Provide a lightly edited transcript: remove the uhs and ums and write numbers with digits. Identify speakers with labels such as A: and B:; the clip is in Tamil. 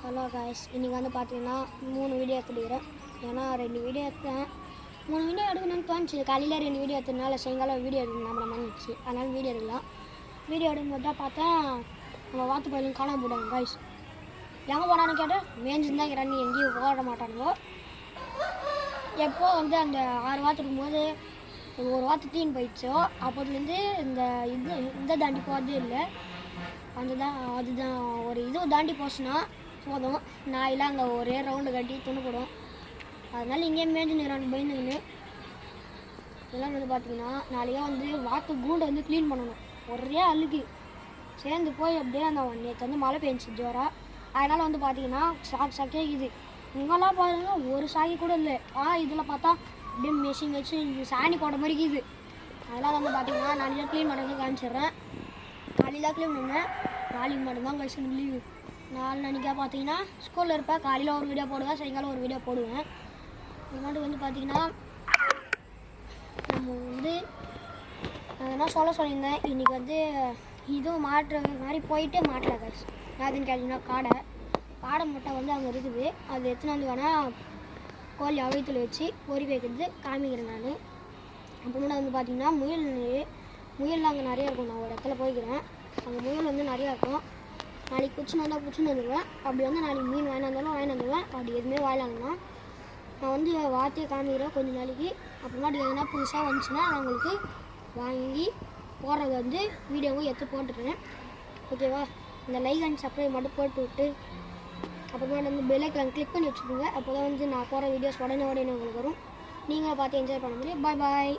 A: ஹலோ காய்ஸ், இன்றைக்கி வந்து பார்த்தீங்கன்னா 3 வீடியோ எடுத்துக்கிறேன். ஏன்னா 2 வீடியோ எடுத்தேன். 3 வீடியோ எடுக்கணும்னு தோணுச்சு. காலையில் 2 வீடியோ எடுத்ததுனால சாயங்காலம் வீடியோ எடுக்கணும் நம்மளை வந்துச்சு. அதனால் வீடியோ எடுக்கலாம். வீடியோ எடுக்கும்போது தான் பார்த்தேன் நம்ம வாத்து பயிலும் காணாமல் போட்டாங்க காய்ஸ். எங்கே போனான்னு கேட்டால் மேய்ஞ்சுன்னு தான் இருக்கிறான்னு எங்கேயும் ஓட மாட்டானுங்க. எப்போ வந்து அந்த 6 வாத்து இருக்கும்போது ஒரு வாத்து தீன் போயிடுச்சோ அப்போதுலேருந்து இந்த தாண்டி போகிறதே இல்லை. அதுதான் ஒரு தாண்டி போச்சுன்னா போதும், நாயெல்லாம் அங்கே ஒரே ரவுண்டு கட்டி துணி போடும். அதனால இங்கேயே மேய்ஞ்சு நிறான்னு பயந்துங்கன்னு இதெல்லாம் வந்து பார்த்தீங்கன்னா நாளைக்கே வந்து வாத்து கூண்டை வந்து க்ளீன் பண்ணணும். ஒரே அழுகு சேர்ந்து போய் அப்படியே அந்த நேற்று வந்து மழை பெஞ்சிச்சு ஜோராக. அதனால் வந்து பார்த்தீங்கன்னா சாக்கே இது இங்கெல்லாம் பாருங்க ஒரு சாக்கி கூட இல்லை. இதில் பார்த்தா அப்படியே மெஷின் வச்சு சாணி போட மாதிரி இருக்குது. அதெல்லாம் வந்து பார்த்தீங்கன்னா நாளைக்கு க்ளீன் பண்ணுறது காமிச்சிடுறேன். காலையில் க்ளீன் பண்ணேன், நாளைக்கு மட்டும்தான் கழிச்சு லீவு. நாளைக்கு பார்த்தீங்கன்னா ஸ்கூலில் இருப்பேன். காலையில் ஒரு வீடியோ போடுவேன், சாயங்காலம் ஒரு வீடியோ போடுவேன். இது மட்டும் வந்து பார்த்தீங்கன்னா நம்ம வந்து என்ன சொல்லியிருந்தேன், இன்றைக்கி வந்து இதுவும் மாட்டுற மாதிரி போயிட்டு மாட்டல காசு. அதுன்னு கேட்டிங்கன்னா காடை முட்டை வந்து அங்கே இருக்குது. அது எத்தனை வந்து வேணால் கோழி அவையத்தில் வச்சு பொறி வைக்கிறது காமிக்கிறேன் நான். அப்புறமேட்டு வந்து பார்த்திங்கன்னா முயல் அங்கே நிறையா இருக்கும். நான் ஒரு இடத்துல போய்க்கிறேன், அங்கே முயல் வந்து நிறையா இருக்கும். நாளைக்கு பிடிச்சின்னு வந்தால் பிடிச்சின்னு வந்துடுவேன். அப்படி வந்து நாளைக்கு மீன் வாங்கிட்டு வந்துடுவேன். அப்படி எதுவுமே வாயிலாங்கன்னா நான் வந்து வார்த்தையை காமிக்கிறேன் கொஞ்சம் நாளைக்கு. அப்புறமாட்டி எதுனா புதுசாக வந்துச்சுன்னா நான் உங்களுக்கு வாங்கி போடுறது வந்து வீடியோவும் எடுத்து போட்டுருக்கேன். ஓகேவா? இந்த லைக் அண்ட் சப்ஸ்கிரைப் மட்டும் போட்டு விட்டு அப்புறமேட்டு வந்து பெல் ஐக்கான் கிளிக் பண்ணி வச்சுக்கோங்க. அப்போ தான் வந்து நான் போகிற வீடியோஸ் உடனே உங்களுக்கு வரும். நீங்களும் பார்த்து என்ஜாய் பண்ண முடியும். பாய்.